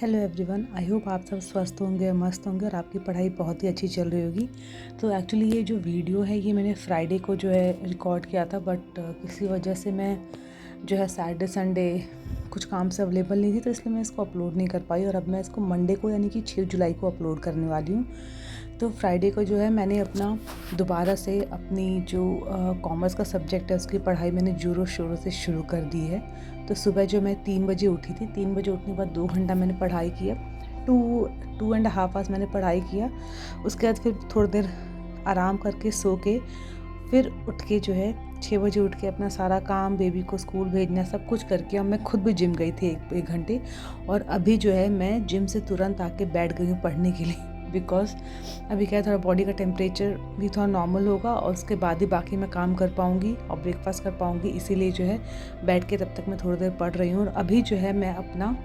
Hello everyone, I hope आप सब स्वस्थ होंगे, मस्त होंगे और आपकी पढ़ाई बहुत ही अच्छी चल रही होगी। तो एक्चुअली ये जो वीडियो है ये मैंने फ्राइडे को जो है रिकॉर्ड किया था, बट किसी वजह से मैं जो है सैटरडे संडे कुछ काम से अवेलेबल नहीं थी, तो इसलिए मैं इसको अपलोड नहीं कर पाई। और अब मैं इसको मंडे को यानी कि 6 जुलाई को अपलोड करने वाली हूँ। तो फ्राइडे को जो है मैंने अपना दोबारा से अपनी जो कॉमर्स का सब्जेक्ट है उसकी पढ़ाई मैंने ज़ोरों शोरों से शुरू कर दी है। तो सुबह जो मैं 3 बजे उठी थी, 3 बजे उठने के बाद 2 घंटा मैंने पढ़ाई किया, 2.5 आवर्स मैंने पढ़ाई किया। उसके बाद फिर थोड़ी देर आराम करके सो के फिर उठ के जो है 6 बजे उठ के अपना सारा काम, बेबी को स्कूल भेजना, सब कुछ करके अब मैं खुद भी जिम गई थी एक घंटे। और अभी जो है मैं जिम से तुरंत आके बैठ गई हूँ पढ़ने के लिए, बिकॉज अभी क्या है, थोड़ा बॉडी का टेम्परेचर भी थोड़ा नॉर्मल होगा और उसके बाद ही बाकी मैं काम कर पाऊँगी और ब्रेकफास्ट कर पाऊँगी। इसीलिए जो है बैठ के तब तक मैं थोड़ी देर पढ़ रही हूँ। और अभी जो है मैं अपना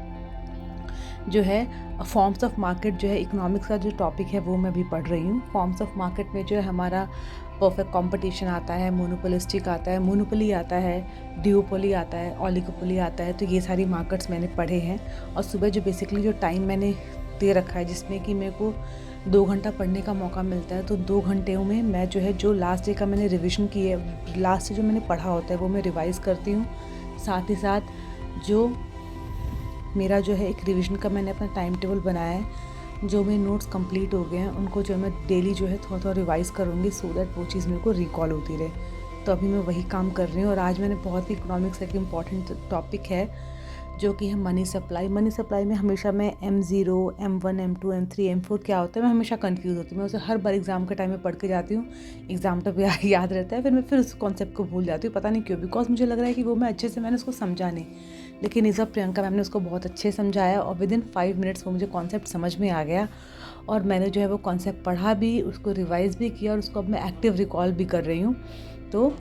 जो है फॉर्म्स ऑफ मार्केट जो है इकोनॉमिक्स का जो टॉपिक है वो मैं भी पढ़ रही हूँ। फॉर्म्स ऑफ मार्केट में जो है हमारा परफेक्ट कंपटीशन आता है, मोनोपोलिस्टिक आता है, मोनोपोली आता है, ड्यूओपोली आता है, ओलिगोपोली आता है। तो ये सारी मार्केट्स मैंने पढ़े हैं। और सुबह जो बेसिकली जो टाइम मैंने दे रखा है जिसमें कि मेरे को 2 घंटा पढ़ने का मौका मिलता है, तो 2 घंटे में मैं जो है जो लास्ट डे का मैंने रिविज़न की है, लास्ट से जो मैंने पढ़ा होता है वो मैं रिवाइज़ करती हूँ। साथ ही साथ जो मेरा जो है एक रिवीजन का मैंने अपना टाइम टेबल बनाया है, जो मेरे नोट्स कंप्लीट हो गए हैं उनको जो मैं डेली जो है थोड़ा थोड़ा रिवाइज़ करूँगी, सो दैट वो चीज़ मेरे को रिकॉल होती रहे। तो अभी मैं वही काम कर रही हूँ। और आज मैंने बहुत ही इकोनॉमिक्स एक इम्पॉर्टेंट टॉपिक है जो कि है मनी सप्लाई। मनी सप्लाई में हमेशा मैं M0, M1, M2, M3, M4 क्या होता है मैं हमेशा कंफ्यूज होती हूँ। मैं उसे हर बार एग्ज़ाम के टाइम में पढ़ के जाती हूँ, एग्ज़ाम तक याद रहता है, फिर मैं उस कॉन्सेप्ट को भूल जाती हूँ, पता नहीं क्यों। बिकॉज मुझे लग रहा है कि वो मैं अच्छे से मैंने उसको समझा नहीं, लेकिन इस बार प्रियंका मैम ने उसको बहुत अच्छे समझाया और विदिन 5 मिनट्स वो मुझे कॉन्सेप्ट समझ में आ गया। और मैंने जो है वो कॉन्सेप्ट पढ़ा भी, उसको रिवाइज़ भी किया और उसको अब मैं एक्टिव रिकॉल भी कर रही हूँ। तो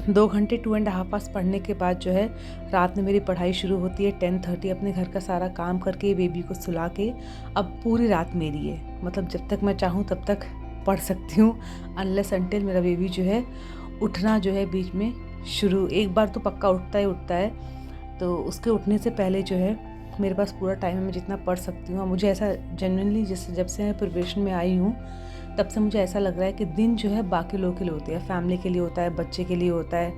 2 घंटे 2.5 आवर्स पढ़ने के बाद जो है रात में मेरी पढ़ाई शुरू होती है 10:30। अपने घर का सारा काम करके बेबी को सुला के अब पूरी रात मेरी है, मतलब जब तक मैं चाहूँ तब तक पढ़ सकती हूँ, अनलेस अनटिल मेरा बेबी जो है उठना जो है बीच में शुरू, एक बार तो पक्का उठता है। तो उसके उठने से पहले जो है मेरे पास पूरा टाइम है, मैं जितना पढ़ सकती हूँ। और मुझे ऐसा जेन्युइनली जब से मैं प्रिपरेशन में आई हूँ तब से मुझे ऐसा लग रहा है कि दिन जो है बाकी लोगों के लिए होती है, फैमिली के लिए होता है, बच्चे के लिए होता है,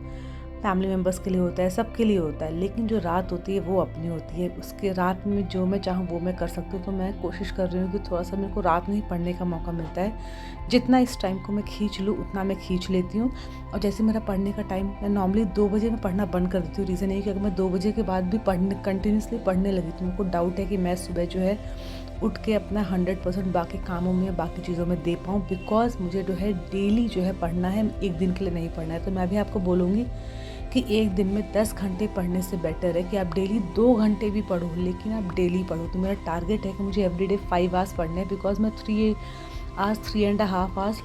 फैमिली मेम्बर्स के लिए होता है, सबके लिए होता है, लेकिन जो रात होती है वो अपनी होती है। उसके रात में जो मैं चाहूँ वो मैं कर सकती हूँ। तो मैं कोशिश कर रही हूँ कि थोड़ा सा मेरे को रात में ही पढ़ने का मौका मिलता है, जितना इस टाइम को मैं खींच लूँ उतना मैं खींच लेती हूँ। और जैसे मेरा पढ़ने का टाइम, मैं नॉर्मली 2 बजे मैं पढ़ना बंद कर देती हूँ। रीज़न ये कि अगर मैं 2 बजे के बाद भी कंटिन्यूसली पढ़ने लगी तो मेरे को डाउट है कि मैं सुबह जो है उठ के अपना 100% बाकी कामों में, बाकी चीज़ों में दे पाऊँ। बिकॉज मुझे जो है डेली जो है पढ़ना है, एक दिन के लिए नहीं पढ़ना है। तो मैं भी आपको बोलूँगी कि एक दिन में 10 घंटे पढ़ने से बेटर है कि आप डेली 2 घंटे भी पढ़ो, लेकिन आप डेली पढ़ो। तो मेरा टारगेट है कि मुझे एवरीडे 5 आवर्स पढ़ने हैं, बिकॉज मैं 3.5 आवर्स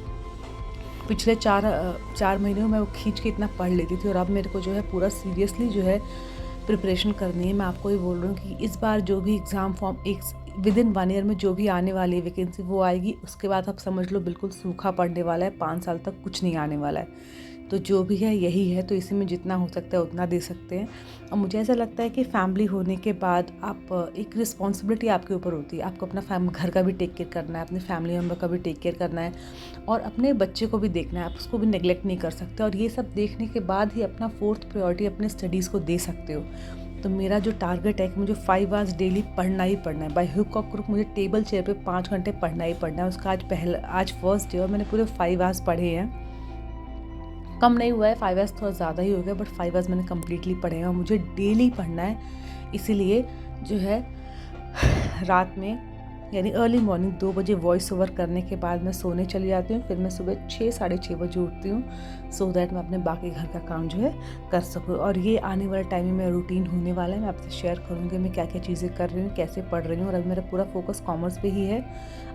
पिछले 4 महीने में मैं वो खींच के इतना पढ़ लेती थी। और अब मेरे को जो है पूरा सीरियसली जो है प्रिपरेशन करनी है। मैं आपको ये बोल रही हूँ कि इस बार जो भी एग्ज़ाम फॉर्म एक विदिन 1 ईयर में जो भी आने वाली वैकेंसी वो आएगी, उसके बाद आप समझ लो बिल्कुल सूखा पड़ने वाला है, 5 साल तक कुछ नहीं आने वाला है। तो जो भी है यही है, तो इसी में जितना हो सकता है उतना दे सकते हैं। और मुझे ऐसा लगता है कि फैमिली होने के बाद आप एक रिस्पॉन्सिबिलिटी आपके ऊपर होती है, आपको अपना घर का भी टेक केयर करना है, अपने फैमिली मेम्बर का भी टेक केयर करना है और अपने बच्चे को भी देखना है, आप उसको भी नेग्लेक्ट नहीं कर सकते। और ये सब देखने के बाद ही अपना 4th प्रायोरिटी अपने स्टडीज़ को दे सकते हो। तो मेरा जो टारगेट है कि मुझे 5 आवर्स डेली पढ़ना ही पढ़ना है, बाय हुक और क्रुक मुझे टेबल चेयर पे 5 घंटे पढ़ना ही पढ़ना है। उसका आज फर्स्ट डे और मैंने पूरे 5 आवर्स पढ़े हैं। कम नहीं हुआ है, 5 आवर्स थोड़ा ज़्यादा ही हो गया, बट 5 आवर्स मैंने कम्प्लीटली पढ़े हैं और मुझे डेली पढ़ना है। इसीलिए जो है रात में यानी अर्ली मॉर्निंग 2 बजे वॉइस ओवर करने के बाद मैं सोने चली जाती हूँ। फिर मैं सुबह 6 साढ़े 6 बजे उठती हूँ, सो दैट मैं अपने बाकी घर का काम जो है कर सकूँ। और ये आने वाले टाइम में मेरा रूटीन होने वाला है, मैं आपसे शेयर करूँगी मैं क्या क्या चीज़ें कर रही हूँ, कैसे पढ़ रही हूँ। और अभी मेरा पूरा फोकस कॉमर्स पे ही है।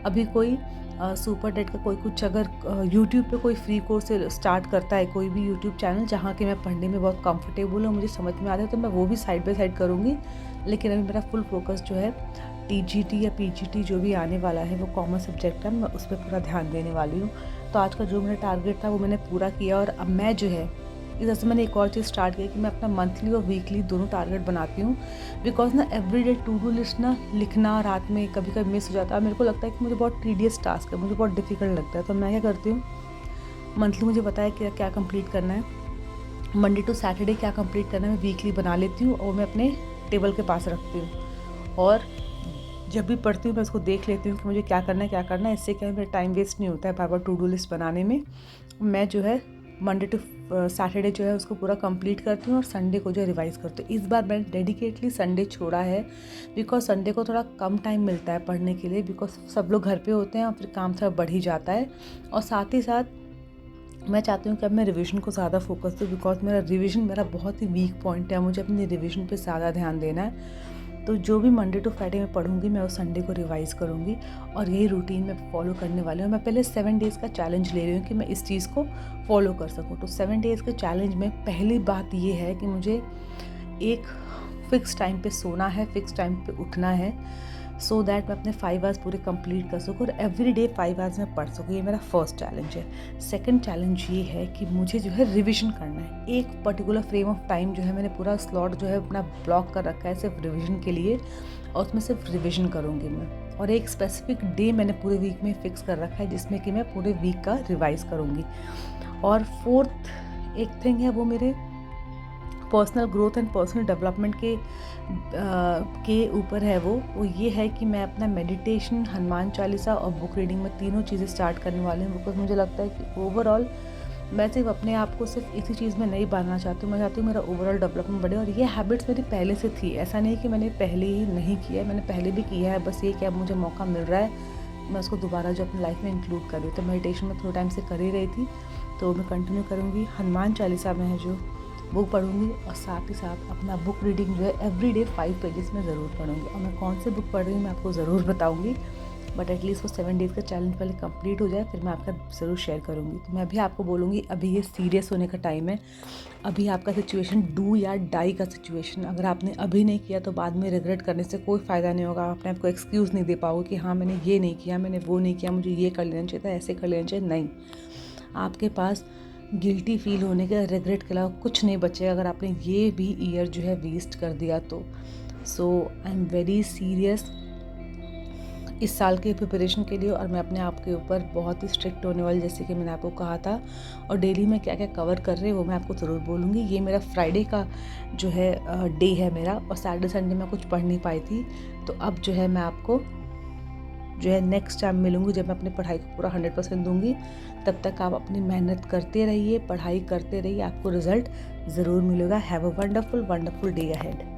अभी कोई सुपर डेट का कोई कुछ अगर यूट्यूब पे कोई फ्री कोर्स स्टार्ट करता है, कोई भी यूट्यूब चैनल जहाँ कि मैं पढ़ने में बहुत कंफर्टेबल हूँ, मुझे समझ में आता है, तो मैं वो भी साइड बाय साइड करूँगी। लेकिन अभी मेरा फुल फोकस जो है TGT या PGT जो भी आने वाला है वो कॉमर्स सब्जेक्ट है, मैं उस पर पूरा ध्यान देने वाली हूँ। तो आज का जो मेरा टारगेट था वो मैंने पूरा किया और अब मैं जो है इस वजह से मैंने एक और चीज़ स्टार्ट की कि मैं अपना मंथली और वीकली दोनों टारगेट बनाती हूँ, बिकॉज ना एवरीडे टू डू लिस्ट ना लिखना रात में कभी कभी मिस हो जाता है। मेरे को लगता है कि मुझे बहुत टीडियस टास्क है, मुझे बहुत डिफिकल्ट लगता है। तो मैं क्या करती हूँ, मंथली मुझे पता है कि क्या कंप्लीट करना है, मंडे टू सैटरडे क्या कंप्लीट करना है, मैं वीकली बना लेती हूँ और मैं अपने टेबल के पास रखती हूँ। और जब भी पढ़ती हूँ मैं उसको देख लेती हूँ कि मुझे क्या करना है क्या करना है। इससे क्या है, मेरा टाइम वेस्ट नहीं होता है बार बार टू डू लिस्ट बनाने में। मैं जो है मंडे टू सैटरडे जो है उसको पूरा कंप्लीट करती हूँ और संडे को जो है रिवाइज़ करती हूँ। इस बार मैंने डेडिकेटली संडे छोड़ा है, बिकॉज संडे को थोड़ा कम टाइम मिलता है पढ़ने के लिए, बिकॉज सब लोग घर पे होते हैं और फिर काम थोड़ा बढ़ ही जाता है। और साथ ही साथ मैं चाहती हूँ कि अब मैं रिवीजन को ज़्यादा फोकस दूँ, बिकॉज मेरा रिवीजन मेरा बहुत ही वीक पॉइंट है, मुझे अपनी रिवीजन पे ज़्यादा ध्यान देना है। तो जो भी मंडे टू फ्राइडे में पढ़ूंगी मैं उस संडे को रिवाइज़ करूँगी और यही रूटीन मैं फॉलो करने वाली हूँ। मैं पहले 7 डेज़ का चैलेंज ले रही हूँ कि मैं इस चीज़ को फॉलो कर सकूँ। तो 7 डेज़ के चैलेंज में पहली बात ये है कि मुझे एक फ़िक्स टाइम पे सोना है, फ़िक्स टाइम पे उठना है, सो दैट मैं अपने 5 आवर्स पूरे कंप्लीट कर सकूँ और एवरी डे 5 आवर्स में पढ़ सकूँ। ये मेरा फर्स्ट चैलेंज है। सेकंड चैलेंज ये है कि मुझे जो है रिवीजन करना है। एक पर्टिकुलर फ्रेम ऑफ टाइम जो है मैंने पूरा स्लॉट जो है अपना ब्लॉक कर रखा है सिर्फ रिवीजन के लिए, और उसमें सिर्फ रिवीजन करूँगी मैं। और एक स्पेसिफिक डे मैंने पूरे वीक में फ़िक्स कर रखा है जिसमें कि मैं पूरे वीक का रिवाइज़ करूँगी। और फोर्थ एक थिंग है, वो मेरे personal growth and personal development के ऊपर है। वो ये है कि मैं अपना मेडिटेशन, हनुमान चालीसा और बुक रीडिंग में तीनों चीज़ें स्टार्ट करने वाली हूँ। बिकॉज मुझे लगता है कि ओवरऑल मैं सिर्फ अपने आप को सिर्फ इसी चीज़ में नहीं बांधना चाहती हूँ, मैं चाहती हूँ मेरा ओवरऑल डेवलपमेंट बढ़े। और ये हैबिट्स मेरी पहले से थी, ऐसा नहीं कि मैंने पहले ही नहीं किया है, मैंने पहले भी किया है। बस ये कि अब मुझे मौका मिल रहा है, मैं उसको दोबारा जो अपनी लाइफ में इंक्लूड कर रही हूँ। तो मेडिटेशन में थोड़े टाइम से कर ही रही थी, तो मैं कंटिन्यू करूँगी। हनुमान चालीसा में है जो बुक पढ़ूंगी, और साथ ही साथ अपना बुक रीडिंग जो है एवरीडे 5 पेजेस में ज़रूर पढ़ूंगी। और मैं कौन सी बुक पढ़ रही हूँ मैं आपको ज़रूर बताऊंगी, बट एटलीस्ट वो 7 डेज़ का चैलेंज पहले कंप्लीट हो जाए, फिर मैं आपका ज़रूर शेयर करूंगी। तो मैं अभी आपको बोलूँगी, अभी ये सीरियस होने का टाइम है। अभी आपका सिचुएशन डू या डाई का सिचुएशन। अगर आपने अभी नहीं किया तो बाद में रिग्रेट करने से कोई फ़ायदा नहीं होगा। अपने आपको एक्सक्यूज़ नहीं दे पाओगे कि हाँ मैंने ये नहीं किया, मैंने वो नहीं किया, मुझे ये कर लेना चाहिए था, ऐसे कर लेना चाहिए। नहीं, आपके पास गिल्टी फील होने के, रिग्रेट के अलावा कुछ नहीं बचेगा अगर आपने ये भी ईयर जो है वेस्ट कर दिया तो। सो आई एम वेरी सीरियस इस साल के प्रिपरेशन के लिए, और मैं अपने आप के ऊपर बहुत ही स्ट्रिक्ट होने वाली, जैसे कि मैंने आपको कहा था। और डेली में क्या क्या कवर कर रहे हैं वो मैं आपको ज़रूर बोलूँगी। ये मेरा फ्राइडे का जो है डे है मेरा, और सैटरडे संडे में कुछ पढ़ नहीं पाई थी। तो अब जो है मैं आपको जो है नेक्स्ट टाइम मिलूँगी जब मैं अपनी पढ़ाई को पूरा 100% दूँगी। तब तक आप अपनी मेहनत करते रहिए, पढ़ाई करते रहिए, आपको रिज़ल्ट ज़रूर मिलेगा। Have a wonderful day ahead.